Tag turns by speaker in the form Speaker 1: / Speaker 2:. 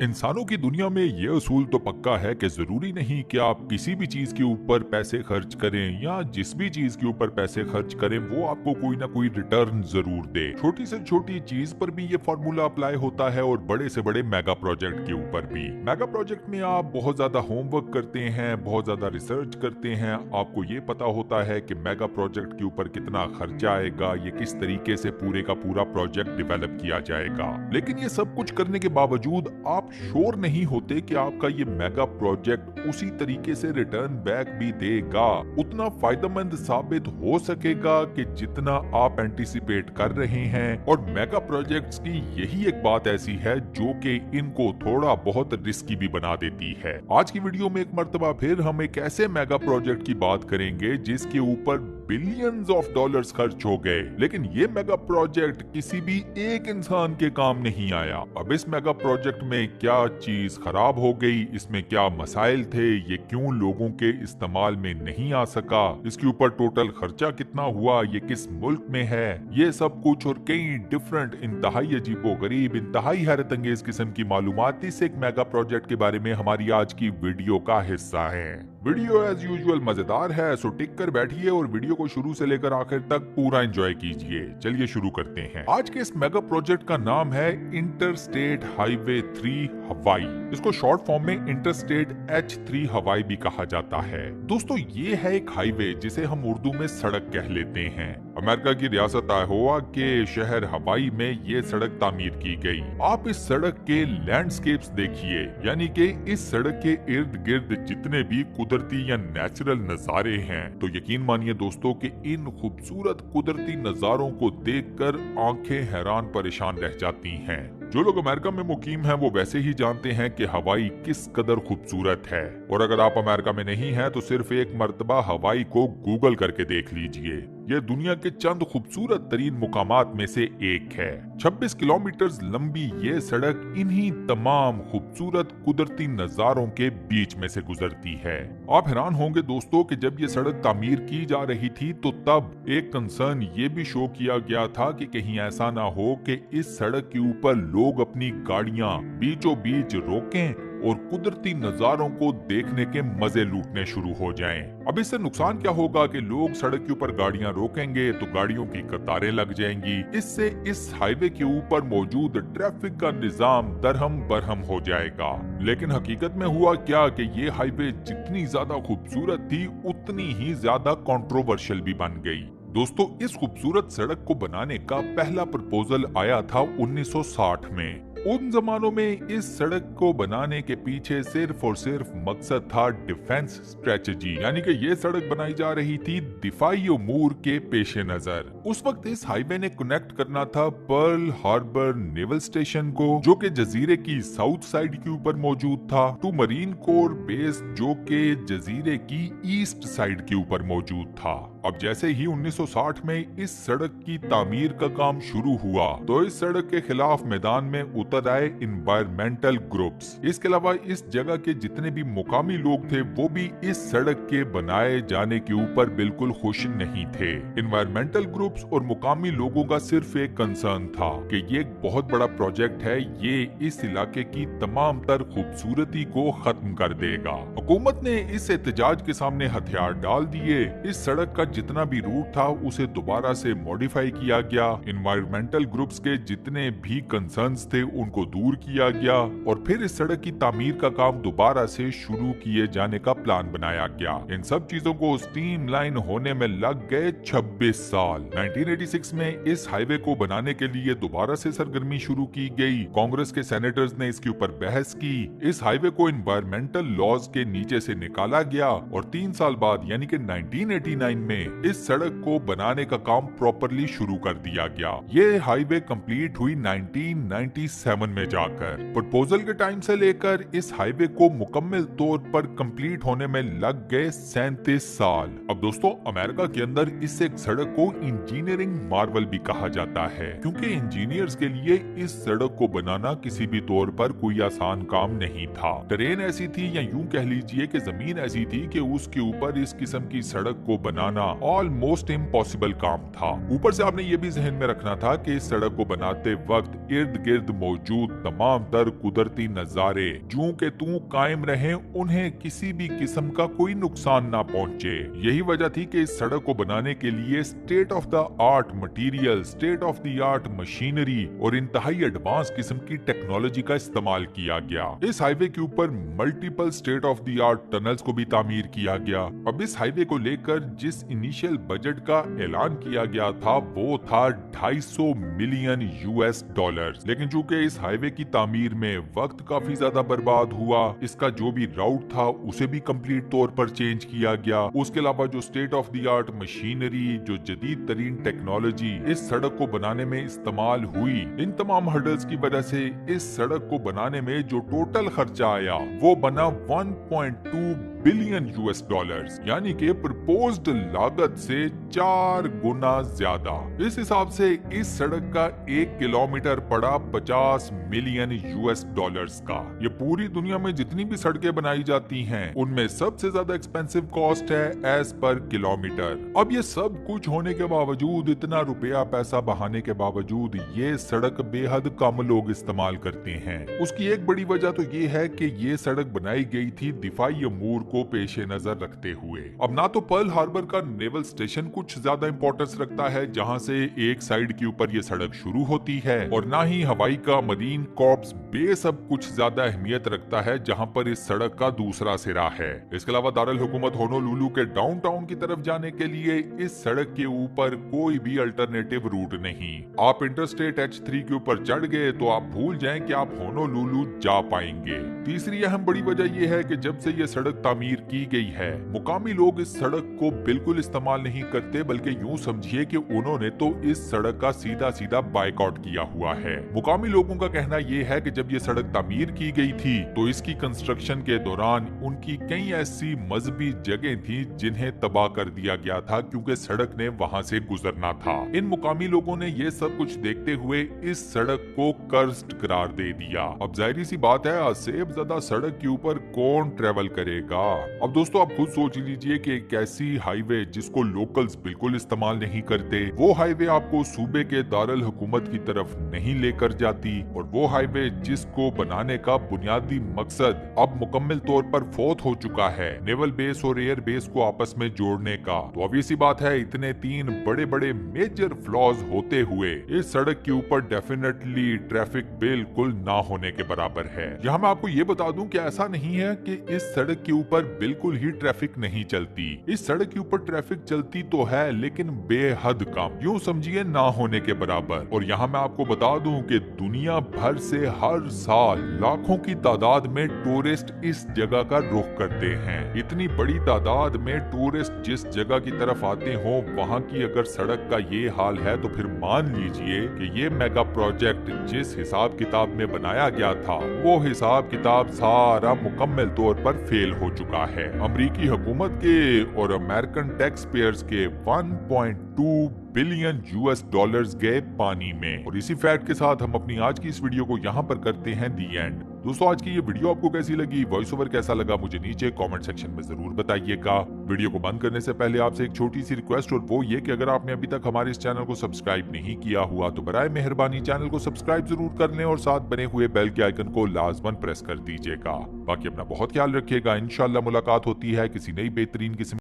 Speaker 1: इंसानों की दुनिया में ये असूल तो पक्का है कि जरूरी नहीं कि आप किसी भी चीज के ऊपर पैसे खर्च करें या जिस भी चीज के ऊपर पैसे खर्च करें वो आपको कोई ना कोई रिटर्न जरूर दे। छोटी से छोटी चीज पर भी ये फॉर्मूला अप्लाई होता है और बड़े से बड़े मेगा प्रोजेक्ट के ऊपर भी। मेगा प्रोजेक्ट में आप बहुत ज्यादा होमवर्क करते हैं, बहुत ज्यादा रिसर्च करते हैं, आपको ये पता होता है कि मेगा प्रोजेक्ट के ऊपर कितना खर्चा आएगा, ये किस तरीके से पूरे का पूरा प्रोजेक्ट डेवलप किया जाएगा। लेकिन ये सब कुछ करने के बावजूद आप श्योर नहीं होते कि आपका ये मेगा प्रोजेक्ट उसी तरीके से रिटर्न बैक भी देगा, उतना फायदेमंद साबित हो सकेगा कि जितना आप एंटीसिपेट कर रहे हैं। और मेगा प्रोजेक्ट्स की यही एक बात ऐसी है जो कि इनको थोड़ा बहुत रिस्की भी बना देती है। आज की वीडियो में एक मर्तबा फिर हम एक ऐसे मेगा प्रोजेक्ट की बात करेंगे जिसके ऊपर बिलियंस ऑफ डॉलर्स खर्च हो गए, लेकिन ये मेगा प्रोजेक्ट किसी भी एक इंसान के काम नहीं आया। अब इस मेगा प्रोजेक्ट में क्या चीज खराब हो गई, इसमें क्या मसाइल थे, ये क्यों लोगों के इस्तेमाल में नहीं आ सका, इसके ऊपर टोटल खर्चा कितना हुआ, ये किस मुल्क में है, ये सब कुछ और कई डिफरेंट इंतहाई अजीबोगरीब, इंतहाई हैरत अंगेज किस्म की मालूमात इस एक मेगा प्रोजेक्ट के बारे में हमारी आज की वीडियो का हिस्सा है। वीडियो एज यूजुअल मजेदार है, सो टिक कर बैठिए और वीडियो को शुरू से लेकर आखिर तक पूरा एंजॉय कीजिए। चलिए शुरू करते हैं। आज के इस मेगा प्रोजेक्ट का नाम है इंटरस्टेट हाईवे 3 हवाई। इसको शॉर्ट फॉर्म में इंटरस्टेट H3 हवाई भी कहा जाता है। दोस्तों, ये है एक हाईवे जिसे हम उर्दू में सड़क कह लेते हैं। अमेरिका की रियासत आयोवा के शहर हवाई में ये सड़क तामीर की गई। आप इस सड़क के लैंडस्केप्स देखिए, यानी कि इस सड़क के इर्द गिर्द जितने भी कुदरती या नेचुरल नजारे हैं, तो यकीन मानिए दोस्तों कि इन खूबसूरत कुदरती नजारों को देखकर आंखें हैरान परेशान रह जाती हैं। जो लोग अमेरिका में मुकीम हैं वो वैसे ही जानते हैं कि हवाई किस कदर खूबसूरत है, और अगर आप अमेरिका में नहीं हैं तो सिर्फ एक मर्तबा हवाई को गूगल करके देख लीजिए। यह दुनिया के चंद खूबसूरत तरीन मुकामात में से एक है। 26 किलोमीटर लंबी ये सड़क इन्हीं तमाम खूबसूरत कुदरती नजारों के बीच में से गुजरती है। आप हैरान होंगे दोस्तों कि जब ये सड़क तामीर की जा रही थी तो तब एक कंसर्न ये भी शो किया गया था कि कहीं ऐसा ना हो कि इस सड़क के ऊपर लोग अपनी गाड़ियां बीचों बीच रोकें और कुदरती नजारों को देखने के मजे लूटने शुरू हो जाएं। अब इससे नुकसान क्या होगा कि लोग सड़क के ऊपर गाड़ियां रोकेंगे तो गाड़ियों की कतारें लग जाएंगी। इससे इस हाईवे के ऊपर मौजूद ट्रैफिक का निजाम दरहम बरहम हो जाएगा। लेकिन हकीकत में हुआ क्या कि ये हाईवे जितनी ज्यादा खूबसूरत थी उतनी ही ज्यादा कंट्रोवर्शियल भी बन गई। दोस्तों, इस खूबसूरत सड़क को बनाने का पहला प्रपोजल आया था 1960 में। उन जमानों में इस सड़क को बनाने के पीछे सिर्फ और सिर्फ मकसद था डिफेंस स्ट्रेटजी, यानी कि ये सड़क बनाई जा रही थी दिफाई उमूर के पेश नजर। उस वक्त इस हाईवे ने कनेक्ट करना था पर्ल हार्बर नेवल स्टेशन को, जो कि जजीरे की साउथ साइड के ऊपर मौजूद था, टू मरीन कोर बेस जो कि जजीरे की ईस्ट साइड के ऊपर मौजूद था। अब जैसे ही 1960 में इस सड़क की तामीर का काम शुरू हुआ तो इस सड़क के खिलाफ मैदान में उतर आए इन्वायरमेंटल ग्रुप्स। इसके अलावा इस जगह के जितने भी मुकामी लोग थे वो भी इस सड़क के बनाए जाने के ऊपर बिल्कुल खुश नहीं थे। इन्वायरमेंटल ग्रुप्स और मुकामी लोगों का सिर्फ एक कंसर्न था कि ये एक बहुत बड़ा प्रोजेक्ट है, ये इस इलाके की तमाम तर खूबसूरती को खत्म कर देगा। हुकूमत ने इस एहतजाज के सामने हथियार डाल दिए। इस सड़क का जितना भी रूट था उसे दोबारा से मॉडिफाई किया गया। इन्वायरमेंटल ग्रुप्स के जितने भी कंसर्न्स थे उनको दूर किया गया और फिर इस सड़क की तामीर का काम दोबारा से शुरू किए जाने का प्लान बनाया गया। इन सब चीजों को स्ट्रीमलाइन होने में लग गए 26 साल। 1986 में इस हाईवे को बनाने के लिए दोबारा से सरगर्मी शुरू की गई। कांग्रेस के सेनेटर्स ने इसके ऊपर बहस की। इस हाईवे को इन्वायरमेंटल लॉज के नीचे से निकाला गया और 3 साल बाद यानी कि 1989 में इस सड़क को बनाने का काम प्रॉपरली शुरू कर दिया गया। ये हाईवे कंप्लीट हुई 1997 में जाकर। प्रपोजल के टाइम से लेकर इस हाईवे को मुकम्मल तौर पर कंप्लीट होने में लग गए 37 साल। अब दोस्तों, अमेरिका के अंदर इस एक सड़क को इंजीनियरिंग मार्वल भी कहा जाता है, क्योंकि इंजीनियर्स के लिए इस सड़क को बनाना किसी भी तौर पर कोई आसान काम नहीं था। ट्रेन ऐसी थी या यूं कह लीजिए कि जमीन ऐसी थी कि उसके ऊपर इस किस्म की सड़क को बनाना ऑलमोस्ट इम्पॉसिबल काम था। ऊपर से आपने ये भी जहन में रखना था कि इस सड़क को बनाते वक्त इर्द गिर्द मौजूद तमाम तर कुदरती नजारे जूं के तू कायम रहे, उन्हें किसी भी किस्म का कोई नुकसान ना पहुंचे। यही वजह थी कि इस सड़क को बनाने के लिए state of the art material, state of the art machinery और इंतहाई एडवांस किस्म की टेक्नोलॉजी का इस्तेमाल किया गया। इस हाईवे के ऊपर multiple state of the art tunnels को भी तामीर किया गया। अब इस हाईवे को लेकर जिस इनिशियल बजट का ऐलान किया गया था वो था 250 मिलियन यूएस डॉलर्स, लेकिन चूंकि इस हाईवे की तामीर में वक्त काफी ज्यादा बर्बाद हुआ, इसका जो भी राउट था उसे भी कंप्लीट तौर पर चेंज किया गया। उसके अलावा जो state of the art machinery, जो जदीद तरीन टेक्नोलॉजी इस सड़क को बनाने में इस्तेमाल हुई, इन तमाम हर्डल्स की वजह से इस सड़क को बनाने में जो टोटल खर्चा आया वो बना 1.2 बिलियन यूएस डॉलर्स, यानी कि प्रपोज्ड लागत से 4 गुना ज्यादा। इस हिसाब से इस सड़क का 1 किलोमीटर पड़ा 50 मिलियन यूएस डॉलर्स का। ये पूरी दुनिया में जितनी भी सड़कें बनाई जाती हैं उनमें सबसे ज्यादा एक्सपेंसिव कॉस्ट है एज पर किलोमीटर। अब ये सब कुछ होने के बावजूद, इतना रुपया पैसा बहाने के बावजूद ये सड़क बेहद कम लोग इस्तेमाल करते हैं। उसकी एक बड़ी वजह तो ये है कि ये सड़क बनाई गई थी दिफाई अमूर को पेशे नजर रखते हुए। अब ना तो पर्ल हार्बर का नेवल स्टेशन कुछ ज्यादा इंपॉर्टेंस रखता है जहां से एक साइड के ऊपर ये सड़क शुरू होती है, और ना ही हवाई का मरीन कॉर्प्स बेस अब कुछ ज्यादा अहमियत रखता है जहां पर इस सड़क का दूसरा सिरा है। इसके अलावा दारुल हुकूमत होनोलुलु के डाउनटाउन की तरफ जाने के लिए इस सड़क के ऊपर कोई भी अल्टरनेटिव रूट नहीं। आप इंटरस्टेट H3 के ऊपर चढ़ गए तो आप भूल जाएं कि आप होनोलुलु जा पाएंगे। तीसरी अहम बड़ी वजह यह है कि जब से ये सड़क तामीर की गई है, मुकामी लोग इस सड़क को बिल्कुल इस्तेमाल नहीं करते, बल्कि यूं समझिए कि उन्होंने तो इस सड़क का सीधा सीधा बायकॉट किया हुआ है। मुकामी लोगों का कहना यह है कि जब ये सड़क तामीर की गई थी तो इसकी कंस्ट्रक्शन के दौरान उनकी कई ऐसी मजहबी जगह थी जिन्हें तबाह कर दिया गया था क्योंकि सड़क ने वहां से गुजरना था। इन मुकामी लोगों ने ये सब कुछ देखते हुए इस सड़क को कर्स्ड करार दे दिया। अब जाहिर सी बात है, सेब ज़्यादा सड़क के ऊपर कौन ट्रेवल करेगा। अब दोस्तों आप खुद सोच लीजिए कि एक ऐसी हाईवे जिसको लोकल्स बिल्कुल इस्तेमाल नहीं करते, वो हाईवे आपको सूबे के दारुल हुकूमत की तरफ नहीं लेकर जाती, और वो हाईवे जिसको बनाने का बुनियादी मकसद अब मुकम्मल तौर पर फोत हो चुका है, नेवल बेस और एयर बेस को आपस में जोड़ने का। तो ऑब्वियस सी बात है, इतने 3 बड़े बड़े मेजर फ्लॉज होते हुए इस सड़क के ऊपर डेफिनेटली ट्रैफिक बिल्कुल ना होने के बराबर है। यहाँ मैं आपको ये बता दूं कि ऐसा नहीं है कि इस सड़क के ऊपर बिल्कुल ही ट्रैफिक नहीं चलती। इस सड़क के ऊपर ट्रैफिक चलती तो है, लेकिन बेहद कम, यूं समझिए ना होने के बराबर। और यहाँ मैं आपको बता दूं कि दुनिया भर से हर साल लाखों की तादाद में टूरिस्ट इस जगह का रुख करते हैं। इतनी बड़ी तादाद में टूरिस्ट जिस जगह की तरफ आते हो, वहाँ की अगर सड़क का ये हाल है तो फिर मान लीजिए कि ये मेगा प्रोजेक्ट जिस हिसाब किताब में बनाया गया था, वो हिसाब किताब सारा मुकम्मल तौर पर फेल हो चुका है। अमेरिकी हुकूमत के और अमेरिकन टैक्स पेयर्स के 1.2 बिलियन यूएस डॉलर्स गए पानी में। और इसी फैक्ट के साथ हम अपनी आज की इस वीडियो को यहाँ पर करते हैं दी एंड। दोस्तों आज की ये वीडियो आपको कैसी लगी, वॉइस ओवर कैसा लगा, मुझे नीचे कमेंट सेक्शन में जरूर बताइएगा। वीडियो को बंद करने से पहले आपसे एक छोटी सी रिक्वेस्ट, और वो ये कि अगर आपने अभी तक हमारे इस चैनल को सब्सक्राइब नहीं किया हुआ तो बराए मेहरबानी चैनल को सब्सक्राइब जरूर कर लें और साथ बने हुए बेल के आइकन को लाजमन प्रेस कर दीजिएगा। बाकी अपना बहुत ख्याल रखिएगा। इंशाल्लाह मुलाकात होती है किसी नई बेहतरीन किस्म